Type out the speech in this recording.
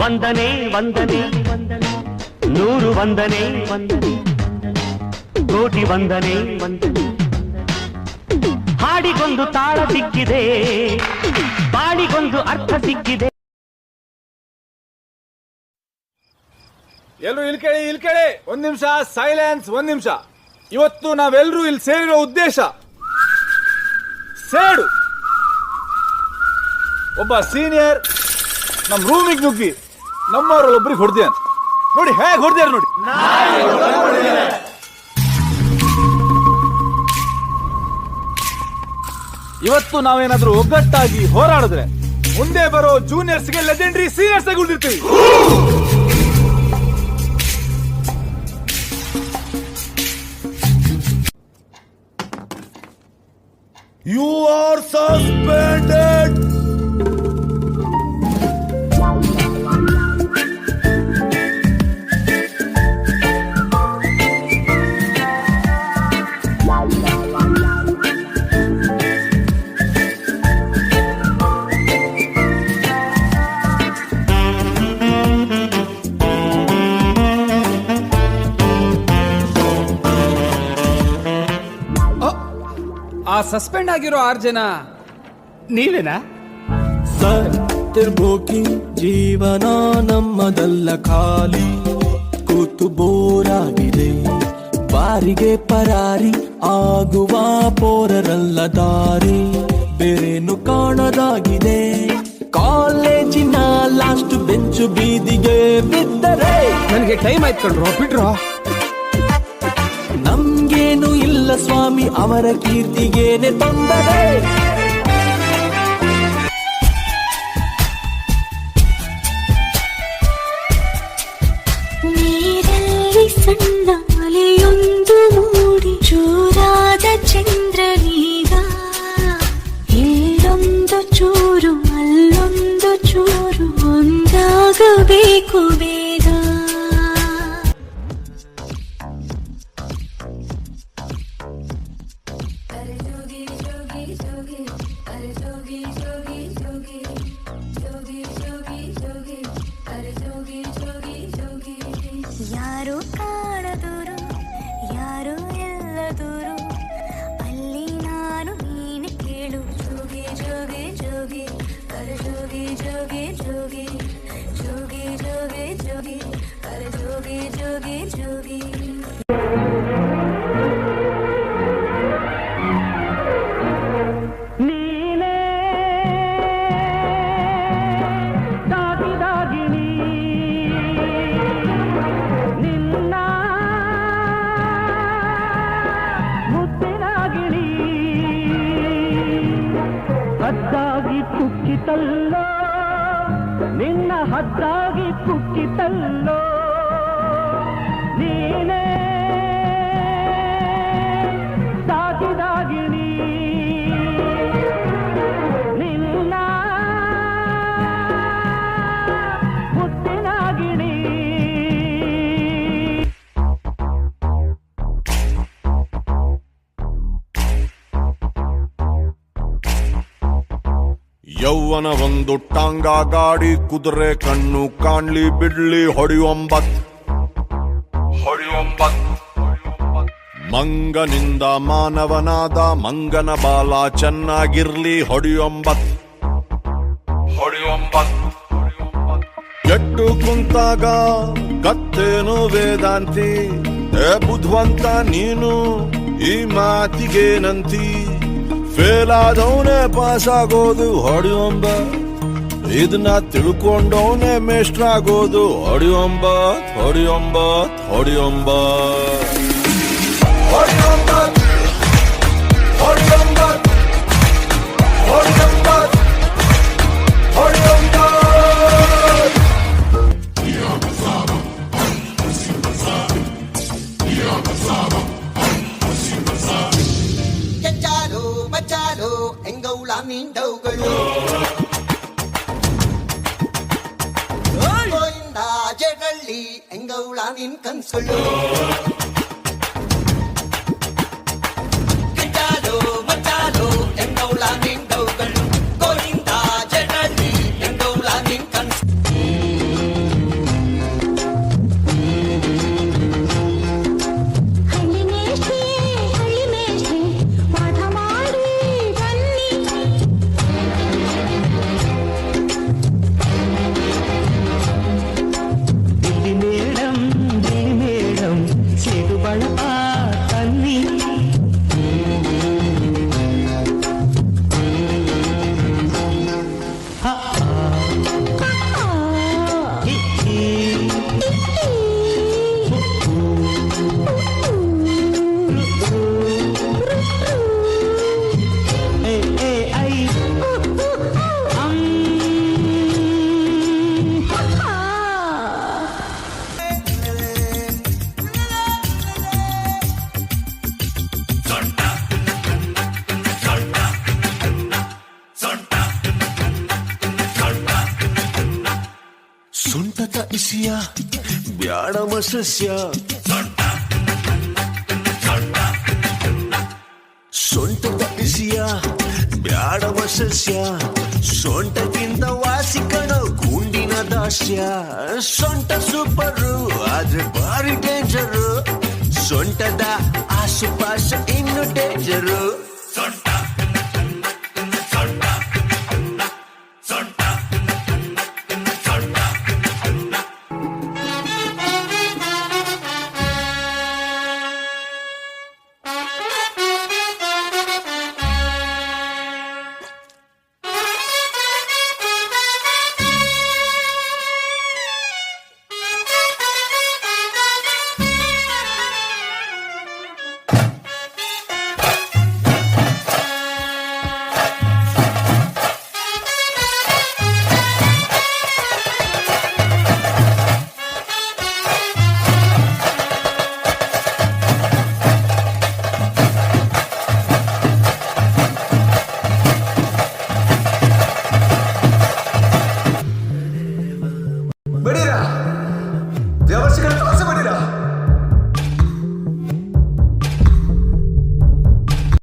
ವಂದನೆ ವಂದನೆ ನೂರು ವಂದನೆ ವಂದನೆ ಕೋಟಿ ವಂದನೆ ವಂದನೆ. ಹಾಡಿಗೊಂದು ತಾಳ ಸಿಕ್ಕಿದೆ, ಬಾಡಿಗೊಂದು ಅರ್ಥ ಸಿಕ್ಕಿದೆ. ಎಲ್ರು ಇಲ್ಲಿ ಕೇಳಿ, ಒಂದ್ ನಿಮಿಷ ಸೈಲೆನ್ಸ್, ಒಂದ್ ನಿಮಿಷ. ಇವತ್ತು ನಾವೆಲ್ಲರೂ ಇಲ್ಲಿ ಸೇರಿರೋ ಉದ್ದೇಶ ಸೇಡು. ಒಬ್ಬ ಸೀನಿಯರ್ ನಮ್ ರೂಮಿಗೆ ನುಗ್ಗಿ ನಮ್ಮವ್ರಲ್ಲಿ ಒಬ್ರಿಗೆ ಹೊಡೆದ ನೋಡಿ, ಹೇಗೆ ಹೊಡೆದ್ಯಾರ ನೋಡಿ. ಇವತ್ತು ನಾವೇನಾದ್ರೂ ಒಗ್ಗಟ್ಟಾಗಿ ಹೋರಾಡಿದ್ರೆ ಮುಂದೆ ಬರೋ ಜೂನಿಯರ್ಸ್ಗೆ ಲೆಜೆಂಡರಿ ಸೀನಿಯರ್ಸ್ ಆಗಿ ಉಳಿದಿರ್ತೀವಿ. You are suspended. ಆ ಸಸ್ಪೆಂಡ್ ಆಗಿರೋ 6 ಜನ ನೀವೇನಾ? ಸತ್ತಿರ್ಬೋಕಿ ಜೀವನ ನಮ್ಮದಲ್ಲ, ಖಾಲಿ ಕೂತು ಬೋರಾಗಿದೆ. ಬಾರಿಗೆ ಪರಾರಿ ಆಗುವ ಪೋರರಲ್ಲ, ದಾರಿ ಬೇರೇನು ಕಾಣದಾಗಿದೆ. ಕಾಲೇಜಿನ ಲಾಸ್ಟ್ ಬೆಂಚು ಬೀದಿಗೆ ಬಿದ್ದರೆ ನನಗೆ ಟೈಮ್ ಆಯ್ತು ಕಣ್ರೋ, ಬಿಡ್ರೋ. ನಮ್ಗೇನು ಇಲ್ಲ ಸ್ವಾಮಿ, ಅವರ ಕೀರ್ತಿಗೇನೆ ತೊಂದರೆ. ನೀರಲ್ಲಿ ಸಣ್ಣ ಅಲೆಯೊಂದು ಮೂಡಿ ಚೂರಾದ ಚಂದ್ರನೀಗ, ಇಲ್ಲೊಂದು ಚೂರು ಅಲ್ಲೊಂದು ಚೂರು ಒಂದಾಗಬೇಕು ಬೇಗ. ಯಾರು ಕಾಣದೂರು, ಯಾರು ಎಲ್ಲದೂರು, ಅಲ್ಲಿ ನಾನು ನೀನು ಕೇಳು. ಜೋಗಿ ಜೋಗಿ ಜೋಗಿ ಕರ ಜೋಗಿ ಜೋಗಿ ಜೋಗಿ ಜೋಗಿ ಜೋಗಿ ಜೋಗಿ ಕರ ಜೋಗಿ ಜೋಗಿ ಜೋಗಿ. ಹದ್ದಾಗಿ ಕುಕ್ಕಿತಲ್ಲೋ ನಿನ್ನ, ಹದ್ದಾಗಿ ಕುಕ್ಕಿತಲ್ಲೋ ನೀನೇ ಸಾಕಿದಾಗಿಣಿ, ನಿನ್ನ ಮುತ್ತಿನಾಗಿಣಿ. ಯೌವನ ಒಂದು ಟಾಂಗ ಗಾಡಿ, ಕುದುರೆ ಕಣ್ಣು ಕಾಣ್ಲಿ ಬಿಡ್ಲಿ, ಹೊಡೆಯೊಂಬತ್ ಮಂಗನಿಂದ ಮಾನವನಾದ, ಮಂಗನ ಬಾಲ ಚೆನ್ನಾಗಿರ್ಲಿ, ಹೊಡೆಯೊಂಬತ್ ಎಟ್ಟು ಕುಂತಾಗ ಕತ್ತೇನು ವೇದಾಂತಿ, ಬುದ್ಧವಂತ ನೀನು ಈ ಮಾತಿಗೇನಂತಿ. ಫೇಲ್ ಆದವನೇ ಪಾಸ್ ಆಗೋದು, ಹೊಡೆಯೊಂಬ ಇದನ್ನ ತಿಳ್ಕೊಂಡವನೇ ಮೇಷ್ಟ್ರಾಗೋದು, ಹೊಡೆಯೊಂಬತ್ ಹೊಡೆಯೊಂಬತ್ ಹೊಡೆಯೊಂಬತ್ ಹೊಡೆಯೊಂಬತ್ ಹೊಡೆಯೊಂಬತ್ ಹೊಡೆಯೊಂಬತ್ ಹೊಡೆಯೊಂಬತ್. ಬಚ್ಚಾಲೋ ಎಂಗೌಳ ನಿಂಡವುಗಳು ಗೋಯಿಂದ ಜಗಳ್ಳಿ ಎಂಗೌಳ ನಿನ್ ಕನ್ಸುಗಳು. ಕಿಚ್ಚಾಲೋ ಬಚ್ಚಾಲೋ ಎಂಗೌಳ ನಿಂಡವುಗಳು, ಗೋಯಿಂದ ಜಗಳ್ಳಿ ಎಂಗೌಳ ನಿನ್ ಕನ್ಸು. ಬ್ಯಾಡಮ ಸಸ್ಯ ಸೊಂಟದ ಬಿಸಿಯ ಬ್ಯಾಡಮ ಸಸ್ಯ ಸೊಂಟಕ್ಕಿಂತ ವಾಸಿ ಕಣೋ ಗುಂಡಿನ ದಾಸ್ಯ ಸೊಂಟ ಸೂಪರು ಆದ್ರೆ ಭಾರಿ ಡೇಂಜರು ಸೊಂಟದ ಆಸುಪಾಸು ಇನ್ನು ಡೇಂಜರು